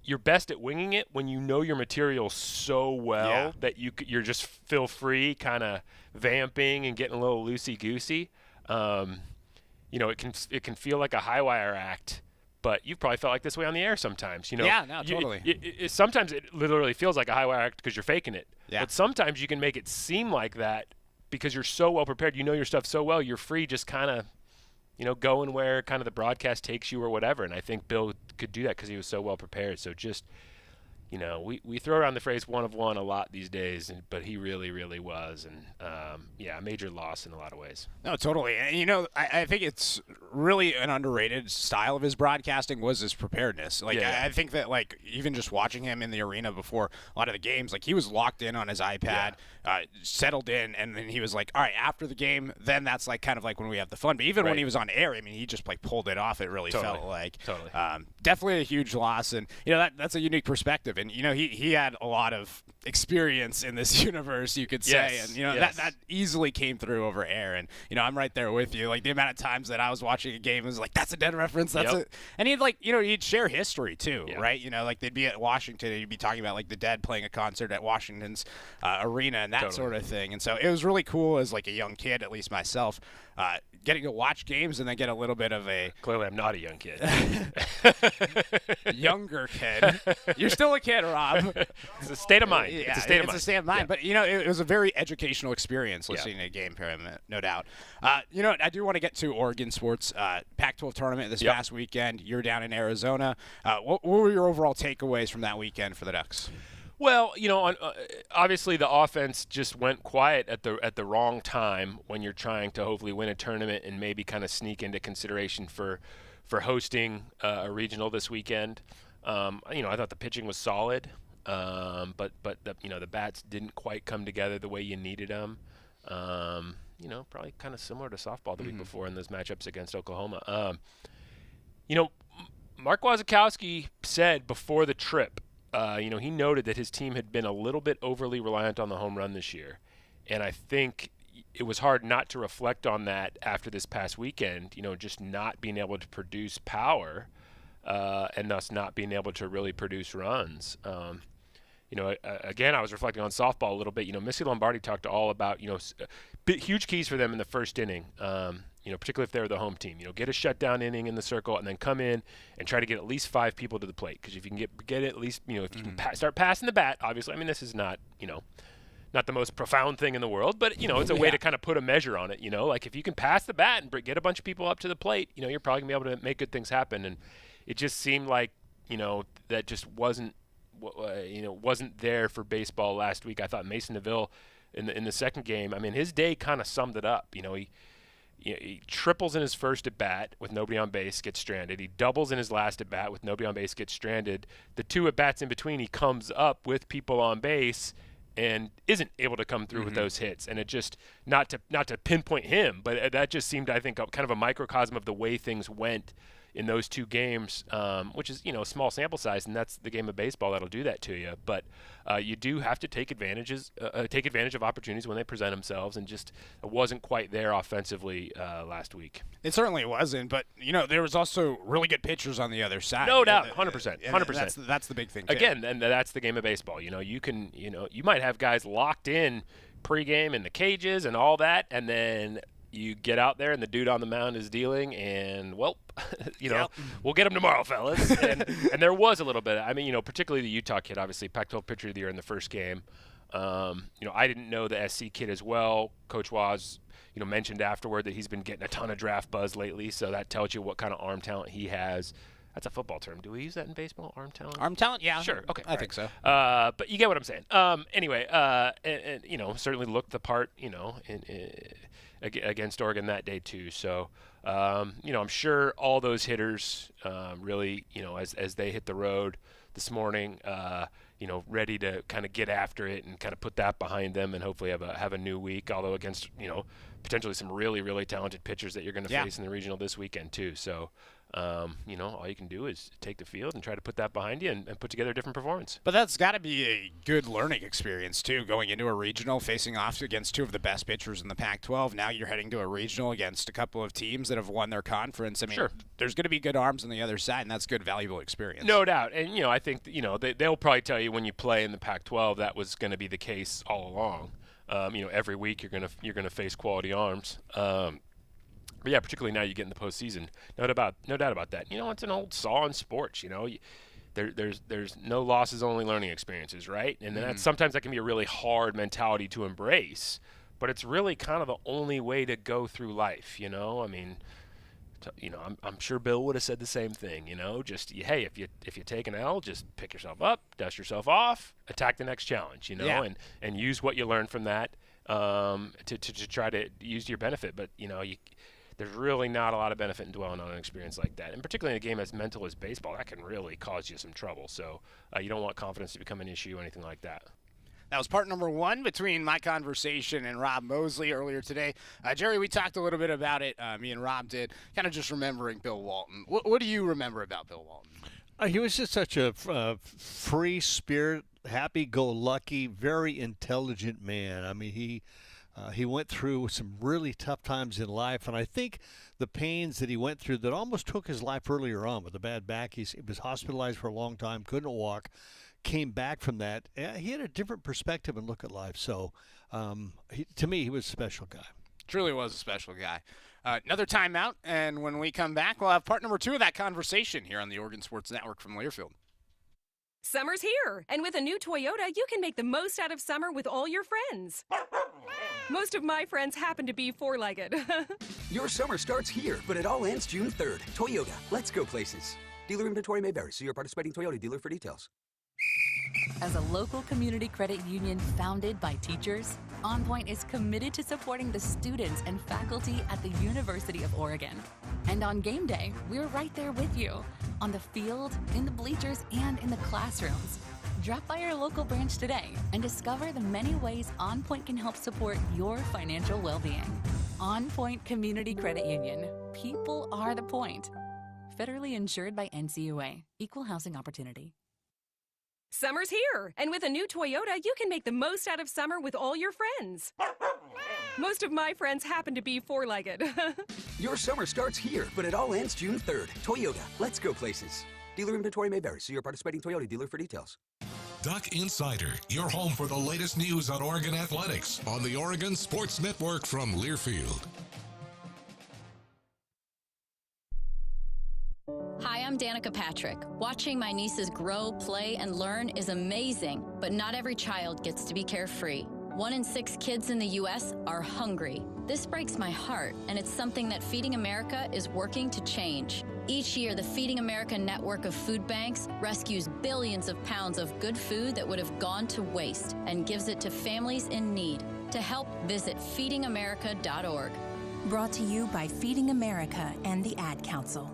you're best at winging it when you know your material so well that you're just feel free, kind of vamping and getting a little loosey-goosey. You know, it can feel like a high wire act, but you've probably felt like this way on the air sometimes. You know, totally. Sometimes it literally feels like a high wire act because you're faking it. Yeah. But sometimes you can make it seem like that because you're so well prepared. You know your stuff so well. You're free, just kind of, you know, going where kind of the broadcast takes you or whatever. And I think Bill could do that because he was so well prepared. So just, you know, we throw around the phrase one of one a lot these days, but he really, really was. And, a major loss in a lot of ways. No, totally. And, you know, I think it's really an underrated style of his broadcasting was his preparedness. Like, I think that, like, even just watching him in the arena before a lot of the games, like, he was locked in on his iPad, settled in, and then he was like, all right, after the game, then that's, like, kind of like when we have the fun. But even when he was on air, I mean, he just, like, pulled it off. It really felt like. Totally. Definitely a huge loss. And, you know, that's a unique perspective. And, you know, he had a lot of experience in this universe, you could say. And, you know, that easily came through over air. And, you know, I'm right there with you. Like, the amount of times that I was watching a game was like, that's a Dead reference. That's it. And he'd, like, you know, he'd share history, too, right? You know, like, they'd be at Washington and he'd be talking about, like, the Dead playing a concert at Washington's arena and that sort of thing. And so it was really cool as, like, a young kid, at least myself, getting to watch games and then get a little bit of a... Clearly, I'm not a young kid. Younger kid. You're still a kid, Rob. It's a state of mind. Yeah, it's a state of mind. It's a state of mind. Yeah. But, you know, it was a very educational experience listening to a game, no doubt. You know, I do want to get to Oregon sports. Pac-12 tournament this past weekend. You're down in Arizona. What were your overall takeaways from that weekend for the Ducks? Well, you know, obviously the offense just went quiet at the wrong time when you're trying to hopefully win a tournament and maybe kind of sneak into consideration for hosting a regional this weekend. You know, I thought the pitching was solid, but the bats didn't quite come together the way you needed them. You know, probably kind of similar to softball the week before in those matchups against Oklahoma. You know, Mark Wasikowski said before the trip, you know, he noted that his team had been a little bit overly reliant on the home run this year. And I think it was hard not to reflect on that after this past weekend, you know, just not being able to produce power and thus not being able to really produce runs. You know, again, I was reflecting on softball a little bit. You know, Missy Lombardi talked all about, you know, huge keys for them in the first inning. You know, particularly if they're the home team, you know, get a shutdown inning in the circle and then come in and try to get at least 5 people to the plate. Because if you can get at least, you know, if you can start passing the bat, obviously, I mean, this is not, you know, not the most profound thing in the world, but, you know, it's a way to kind of put a measure on it, you know. Like if you can pass the bat and get a bunch of people up to the plate, you know, you're probably going to be able to make good things happen. And it just seemed like, you know, that just wasn't there for baseball last week. I thought Mason Neville in the second game, I mean, his day kind of summed it up. You know, he triples in his first at bat with nobody on base, gets stranded. He doubles in his last at bat with nobody on base, gets stranded. The 2 at bats in between, he comes up with people on base and isn't able to come through with those hits. And it just not to pinpoint him, but that just seemed, I think, kind of a microcosm of the way things went in those 2 games, which is, you know, a small sample size, and that's the game of baseball that'll do that to you. But you do have to take advantage of opportunities when they present themselves, and just it wasn't quite there offensively last week. It certainly wasn't, but, you know, there was also really good pitchers on the other side. No doubt, 100%. That's the big thing, too. Again, and that's the game of baseball. You know, you might have guys locked in pregame in the cages and all that, and then you get out there and the dude on the mound is dealing, and well, we'll get him tomorrow, fellas. and there was a little bit. I mean, particularly the Utah kid, obviously Pac-12 pitcher of the year in the first game. I didn't know the SC kid as well. Coach Waz, mentioned afterward that he's been getting a ton of draft buzz lately, so that tells you what kind of arm talent he has. That's a football term. Do we use that in baseball? Arm talent? Arm talent? Yeah. Sure. Okay. I think so. But you get what I'm saying. Anyway, certainly looked the part, against Oregon that day too. So, I'm sure all those hitters really, as they hit the road this morning, ready to kind of get after it and kind of put that behind them and hopefully have a new week, although against, potentially some really, really talented pitchers that you're going to face in the regional this weekend too. So, all you can do is take the field and try to put that behind you and put together a different performance. But that's got to be a good learning experience, too, going into a regional, facing off against two of the best pitchers in the Pac-12. Now you're heading to a regional against a couple of teams that have won their conference. I mean, there's going to be good arms on the other side, and that's good, valuable experience. No doubt. And, I think, they'll probably tell you when you play in the Pac-12 that was going to be the case all along. Every week you're gonna face quality arms. But yeah, particularly now you get in the postseason. No doubt about that. It's an old saw in sports. There's no losses, only learning experiences, right? And that's sometimes that can be a really hard mentality to embrace. But it's really kind of the only way to go through life. I mean, I'm sure Bill would have said the same thing. Just hey, if you take an L, just pick yourself up, dust yourself off, attack the next challenge. And use what you learn from that to try to use to your benefit. But there's really not a lot of benefit in dwelling on an experience like that. And particularly in a game as mental as baseball, that can really cause you some trouble. So you don't want confidence to become an issue or anything like that. That was part number one between my conversation and Rob Moseley earlier today. Jerry, we talked a little bit about it. Me and Rob did, kind of just remembering Bill Walton. What do you remember about Bill Walton? He was just such a free spirit, happy-go-lucky, very intelligent man. I mean, he went through some really tough times in life, and I think the pains that he went through that almost took his life earlier on with a bad back. He was hospitalized for a long time, couldn't walk, came back from that. He had a different perspective and look at life. So to me, he was a special guy. Truly was a special guy. Another timeout, and when we come back, we'll have part number two of that conversation here on the Oregon Sports Network from Learfield. Summer's here, and with a new Toyota, you can make the most out of summer with all your friends. Most of my friends happen to be four-legged. Your summer starts here, but it all ends June 3rd. Toyota, let's go places. Dealer inventory may vary. See your participating Toyota dealer for details. As a local community credit union founded by teachers, OnPoint is committed to supporting the students and faculty at the University of Oregon. And on game day, we're right there with you, on the field, in the bleachers, and in the classrooms. Drop by our local branch today and discover the many ways OnPoint can help support your financial well-being. OnPoint Community Credit Union. People are the point. Federally insured by NCAA. Equal housing opportunity. Summer's here, and with a new Toyota, you can make the most out of summer with all your friends. Most of my friends happen to be four-legged. Your summer starts here, but it all ends June 3rd. Toyota, let's go places. Dealer inventory may vary. See your participating Toyota dealer for details. Duck Insider, your home for the latest news on Oregon athletics on the Oregon Sports Network from Learfield. Hi, I'm Danica Patrick. Watching my nieces grow, play, and learn is amazing, but not every child gets to be carefree. 1 in 6 kids in the U.S. are hungry. This breaks my heart, and it's something that Feeding America is working to change. Each year, the Feeding America network of food banks rescues billions of pounds of good food that would have gone to waste and gives it to families in need. To help, visit feedingamerica.org. Brought to you by Feeding America and the Ad Council.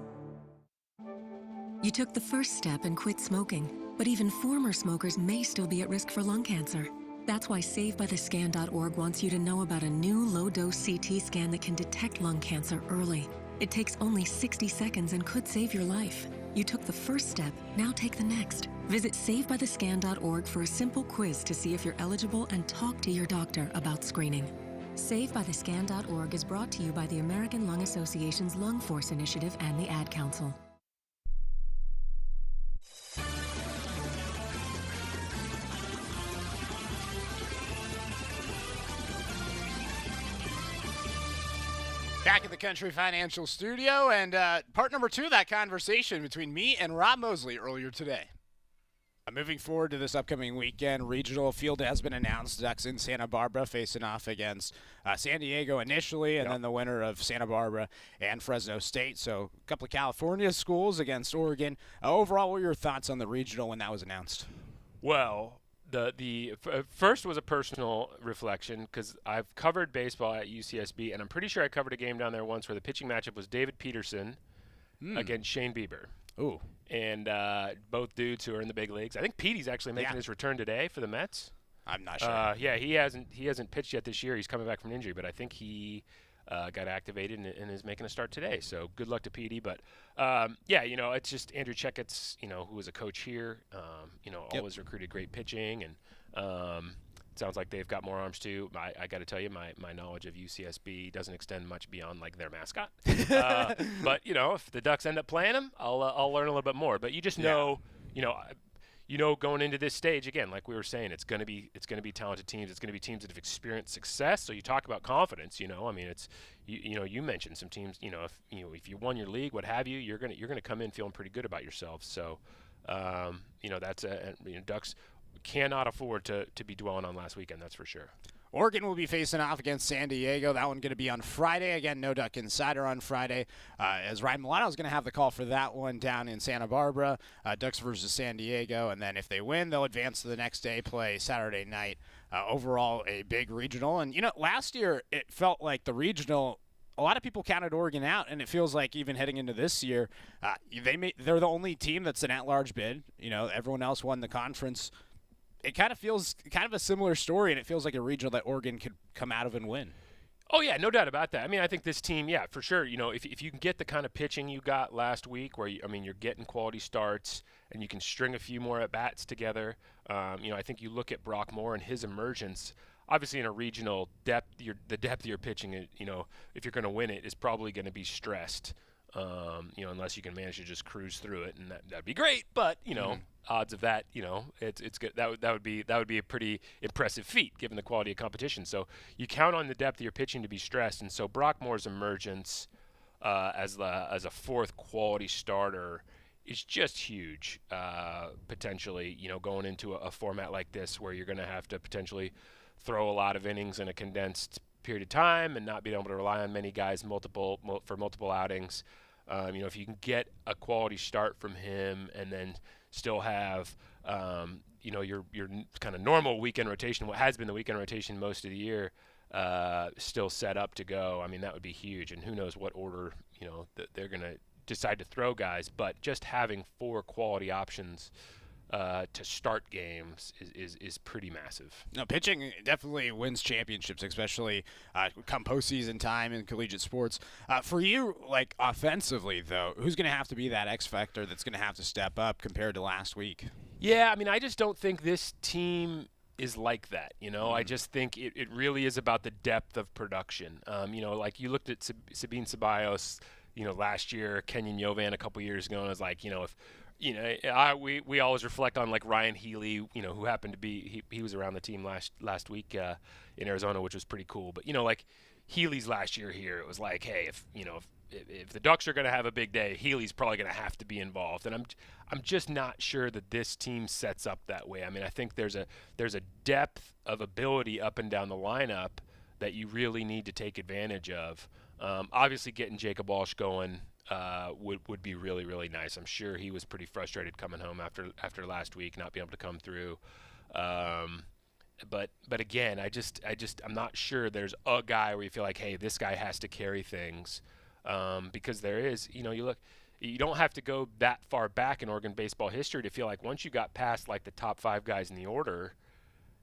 You took the first step and quit smoking, but even former smokers may still be at risk for lung cancer. That's why SaveByTheScan.org wants you to know about a new low-dose CT scan that can detect lung cancer early. It takes only 60 seconds and could save your life. You took the first step, now take the next. Visit SaveByTheScan.org for a simple quiz to see if you're eligible and talk to your doctor about screening. SaveByTheScan.org is brought to you by the American Lung Association's Lung Force Initiative and the Ad Council. Back at the Country Financial Studio, and part number 2 of that conversation between me and Rob Moseley earlier today. Moving forward to this upcoming weekend, regional field has been announced. Ducks in Santa Barbara facing off against San Diego initially, and then the winner of Santa Barbara and Fresno State. So a couple of California schools against Oregon. Overall, what were your thoughts on the regional when that was announced? Well, the first was a personal reflection because I've covered baseball at UCSB, and I'm pretty sure I covered a game down there once where the pitching matchup was David Peterson against Shane Bieber. Ooh. And both dudes who are in the big leagues. I think Petey's actually making his return today for the Mets. I'm not sure. Yeah, he hasn't pitched yet this year. He's coming back from injury, but I think he got activated and is making a start today. So good luck to Petey. But yeah, it's just Andrew Checkett's, who was a coach here. Always recruited great pitching, and it sounds like they've got more arms too. I got to tell you, my knowledge of UCSB doesn't extend much beyond like their mascot. But if the Ducks end up playing them, I'll learn a little bit more. But you just know, going into this stage again, like we were saying, it's gonna be talented teams. It's gonna be teams that have experienced success. So you talk about confidence. It's you mentioned some teams. If you won your league, what have you, you're gonna come in feeling pretty good about yourself. So that's Ducks cannot afford to be dwelling on last weekend, that's for sure. Oregon will be facing off against San Diego. That one going to be on Friday. Again, no Duck Insider on Friday, as Ryan Milano is going to have the call for that one down in Santa Barbara, Ducks versus San Diego. And then if they win, they'll advance to the next day, play Saturday night. Overall, a big regional. And, last year it felt like the regional – a lot of people counted Oregon out, and it feels like even heading into this year, they're the only team that's an at-large bid. Everyone else won the conference. It kind of feels kind of a similar story, and it feels like a regional that Oregon could come out of and win. Oh, yeah, no doubt about that. I mean, I think this team, yeah, for sure, if you can get the kind of pitching you got last week where, you're getting quality starts and you can string a few more at-bats together, I think you look at Brock Moore and his emergence. Obviously, in a regional, the depth of your pitching, if you're going to win it, is probably going to be stressed, unless you can manage to just cruise through it, and that'd be great. But odds of that, it's good. That would be a pretty impressive feat given the quality of competition. So you count on the depth of your pitching to be stressed, and so Brock Moore's emergence as a fourth quality starter is just huge. Potentially, going into a format like this where you're going to have to potentially throw a lot of innings in a condensed period of time and not being able to rely on many guys for multiple outings. If you can get a quality start from him and then still have your kind of normal weekend rotation, what has been the weekend rotation most of the year, still set up to go, I mean, that would be huge. And who knows what order that they're going to decide to throw guys, but just having 4 quality options to start games is pretty massive. No, pitching definitely wins championships, especially come postseason time in collegiate sports. For you, like offensively, though, who's going to have to be that X factor that's going to have to step up compared to last week? Yeah, I mean, I just don't think this team is like that. I just think it really is about the depth of production. Like you looked at Sabine Ceballos, last year, Kenyon Yovan a couple years ago, and I was like, if we always reflect on like Ryan Healy, who happened to be he was around the team last week in Arizona, which was pretty cool. But like Healy's last year here, it was like, hey, if the Ducks are going to have a big day, Healy's probably going to have to be involved. And I'm just not sure that this team sets up that way. I mean, I think there's a depth of ability up and down the lineup that you really need to take advantage of. Obviously, getting Jacob Walsh going would be really, really nice. I'm sure he was pretty frustrated coming home after last week, not being able to come through. But again, I'm not sure there's a guy where you feel like, hey, this guy has to carry things, because there is, you don't have to go that far back in Oregon baseball history to feel like once you got past like the top 5 guys in the order,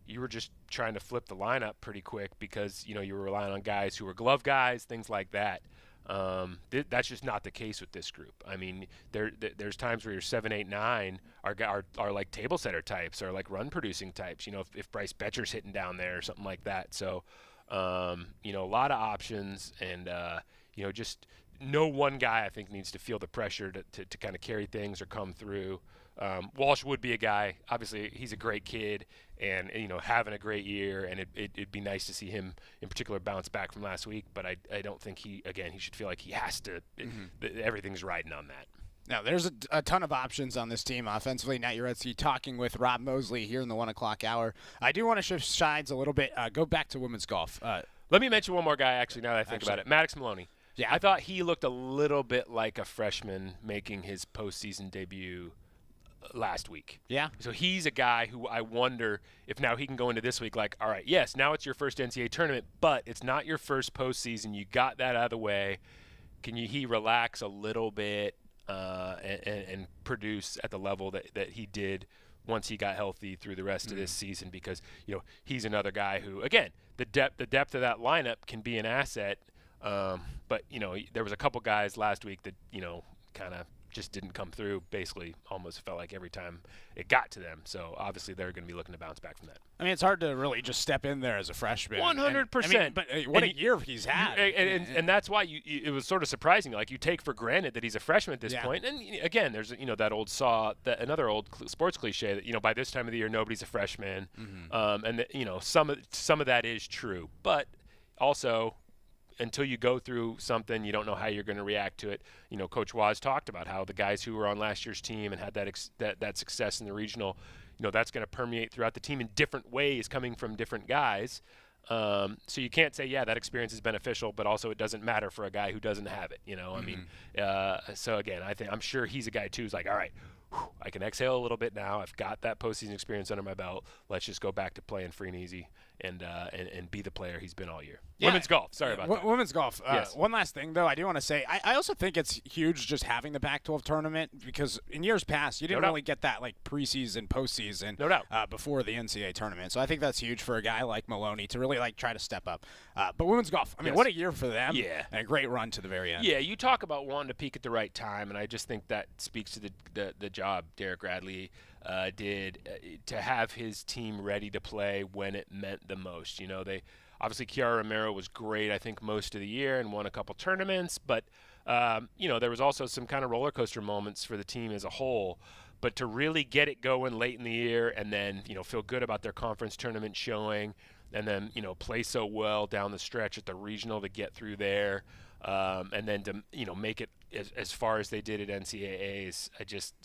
you were just trying to flip the lineup pretty quick because you were relying on guys who were glove guys, things like that. That's just not the case with this group. I mean, there's times where your 7, 8, 9 are like table setter types or like run producing types. If Bryce Betcher's hitting down there or something like that. So, a lot of options, and just no one guy I think needs to feel the pressure to kind of carry things or come through. Walsh would be a guy. Obviously, he's a great kid, and having a great year, and it'd be nice to see him in particular bounce back from last week. But I don't think he should feel like he has to. Everything's riding on that. Now, there's a ton of options on this team offensively. Nat Uretzi talking with Rob Moseley here in the 1 o'clock hour. I do want to shift sides a little bit. Go back to women's golf. Let me mention one more guy, actually, now that I think about it. Maddox Maloney. Yeah. I thought he looked a little bit like a freshman making his postseason debut last week. Yeah. So he's a guy who I wonder if now he can go into this week like, all right, yes, now it's your first NCAA tournament, but it's not your first postseason. You got that out of the way. Can he relax a little bit and produce at the level that he did once he got healthy through the rest of this season? Because he's another guy who, again, the depth of that lineup can be an asset. But there was a couple guys last week that kind of just didn't come through. Basically, almost felt like every time it got to them. So obviously they're going to be looking to bounce back from that. I mean, it's hard to really just step in there as a freshman. 100%. But what a year he's had. And that's why it was sort of surprising. Like, you take for granted that he's a freshman at this point. And again, there's that old another old sports cliche that by this time of the year nobody's a freshman. And some of that is true, but also, until you go through something, you don't know how you're going to react to it. Coach Waz talked about how the guys who were on last year's team and had that success in the regional, that's going to permeate throughout the team in different ways, coming from different guys. So you can't say, that experience is beneficial, but also it doesn't matter for a guy who doesn't have it. I mean, so again, I'm sure he's a guy too who's like, all right, I can exhale a little bit now. I've got that postseason experience under my belt. Let's just go back to playing free and easy and be the player he's been all year. Yeah. Women's golf. Sorry about that. Women's golf. Yes. One last thing, though, I do want to say, I also think it's huge just having the Pac-12 tournament, because in years past, you didn't really get that preseason, postseason before the NCAA tournament. So I think that's huge for a guy like Maloney to really try to step up. But women's golf, I mean, what a year for them. Yeah. And a great run to the very end. Yeah, you talk about wanting to peak at the right time, and I just think that speaks to the job Derek Radley did to have his team ready to play when it meant the most. They obviously, Kiara Romero was great, I think, most of the year and won a couple tournaments, but there was also some kind of roller coaster moments for the team as a whole. But to really get it going late in the year and then feel good about their conference tournament showing, and then play so well down the stretch at the regional to get through there, and then to make it as far as they did at NCAAs, I just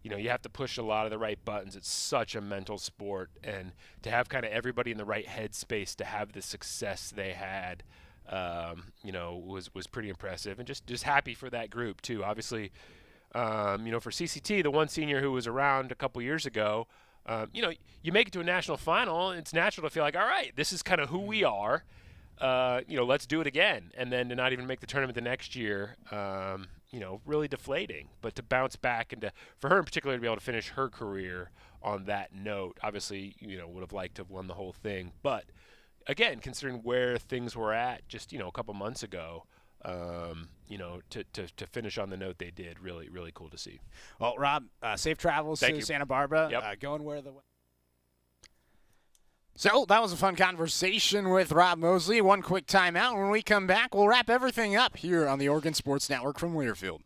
you have to push a lot of the right buttons. It's such a mental sport, and to have kind of everybody in the right headspace to have the success they had, was pretty impressive, and just happy for that group too. Obviously, for CCT, the one senior who was around a couple years ago, you make it to a national final, it's natural to feel like, all right, this is kind of who we are. Let's do it again. And then to not even make the tournament the next year, really deflating. But to bounce back and for her in particular to be able to finish her career on that note, obviously, would have liked to have won the whole thing. But again, considering where things were at just, a couple months ago, to finish on the note they did, really, really cool to see. Well, Rob, safe travels to Santa Barbara. Yep. Going where the... So that was a fun conversation with Rob Moseley. One quick timeout. When we come back, we'll wrap everything up here on the Oregon Sports Network from Learfield.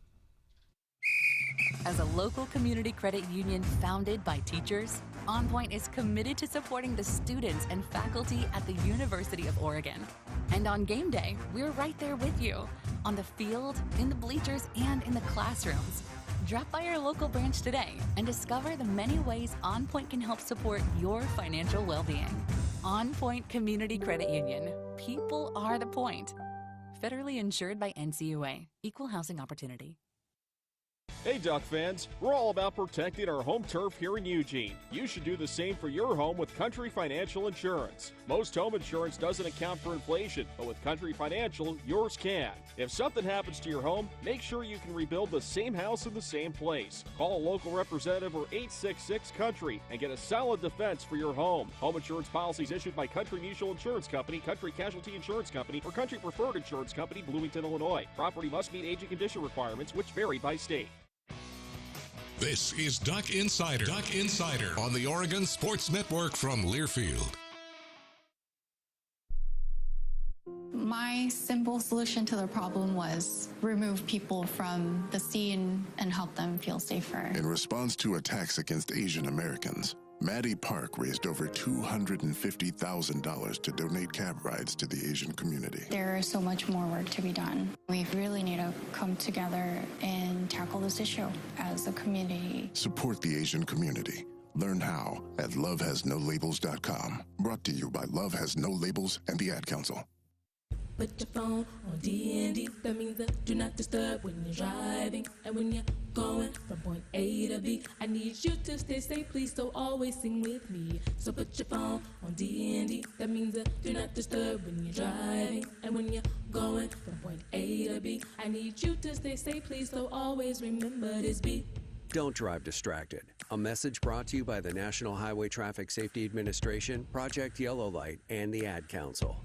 As a local community credit union founded by teachers, OnPoint is committed to supporting the students and faculty at the University of Oregon. And on game day, we're right there with you, on the field, in the bleachers, and in the classrooms. Drop by our local branch today and discover the many ways OnPoint can help support your financial well-being. OnPoint Community Credit Union. People are the point. Federally insured by NCAA. Equal housing opportunity. Hey Duck fans, we're all about protecting our home turf here in Eugene. You should do the same for your home with Country Financial Insurance. Most home insurance doesn't account for inflation, but with Country Financial, yours can. If something happens to your home, make sure you can rebuild the same house in the same place. Call a local representative or 866-COUNTRY and get a solid defense for your home. Home insurance policies issued by Country Mutual Insurance Company, Country Casualty Insurance Company, or Country Preferred Insurance Company, Bloomington, Illinois. Property must meet age and condition requirements, which vary by state. This is Duck Insider. Duck Insider on the Oregon Sports Network from Learfield. My simple solution to the problem was remove people from the scene and help them feel safer. In response to attacks against Asian Americans, Maddie Park raised over $250,000 to donate cab rides to the Asian community. There is so much more work to be done. We really need to come together and tackle this issue as a community. Support the Asian community. Learn how at lovehasnolabels.com. Brought to you by Love Has No Labels and the Ad Council. Put your phone on D&D. That means that do not disturb when you're driving. And when you're going from point A to B, I need you to stay safe, please, so always sing with me. So put your phone on D&D. That means that do not disturb when you're driving. And when you're going from point A to B, I need you to stay safe, please, so always remember this beat. Don't drive distracted. A message brought to you by the National Highway Traffic Safety Administration, Project Yellow Light, and the Ad Council.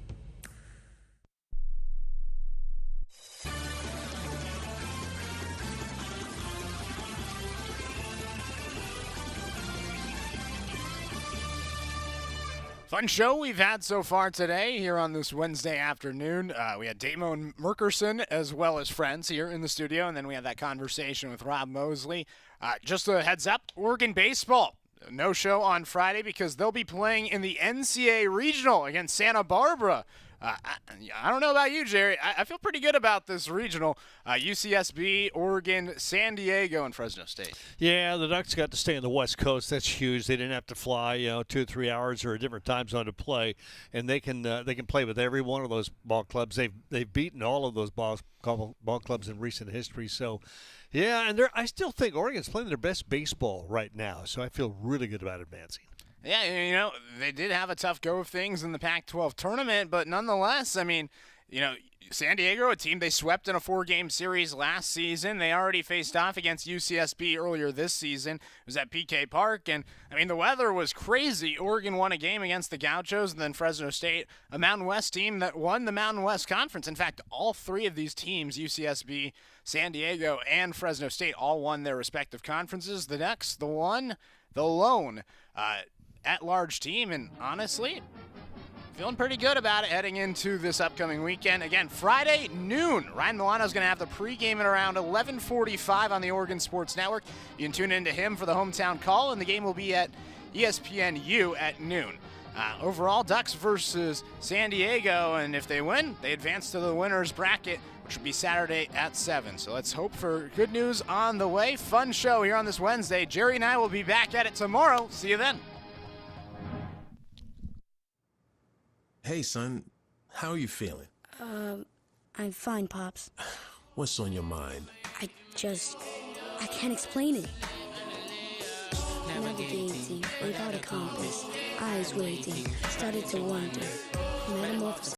Fun show we've had so far today here on this Wednesday afternoon. We had Damo and Merkerson as well as friends here in the studio, and then we had that conversation with Rob Moseley. Just a heads up, Oregon baseball, no show on Friday because they'll be playing in the NCAA Regional against Santa Barbara. I don't know about you, Jerry. I feel pretty good about this regional. UCSB, Oregon, San Diego, and Fresno State. Yeah, the Ducks got to stay on the West Coast. That's huge. They didn't have to fly, 2 or 3 hours or a different time zone to play, and they can play with every one of those ball clubs. They've beaten all of those ball clubs in recent history. So, yeah, and I still think Oregon's playing their best baseball right now. So I feel really good about advancing. Yeah, they did have a tough go of things in the Pac-12 tournament, but nonetheless, San Diego, a team they swept in a 4-game series last season. They already faced off against UCSB earlier this season. It was at PK Park, and, the weather was crazy. Oregon won a game against the Gauchos, and then Fresno State, a Mountain West team that won the Mountain West Conference. In fact, all 3 of these teams, UCSB, San Diego, and Fresno State, all won their respective conferences. The Ducks, the lone, at-large team, and honestly, feeling pretty good about it heading into this upcoming weekend. Again, Friday noon, Ryan Milano's going to have the pregame at around 11:45 on the Oregon Sports Network. You can tune into him for the hometown call, and the game will be at ESPNU at noon. Overall, Ducks versus San Diego, and if they win, they advance to the winner's bracket, which will be Saturday at 7. So let's hope for good news on the way. Fun show here on this Wednesday. Jerry and I will be back at it tomorrow. See you then. Hey, son, how are you feeling? I'm fine, Pops. What's on your mind? I can't explain it. Navigating without a compass, eyes waiting, started to wonder. Metamorphosis.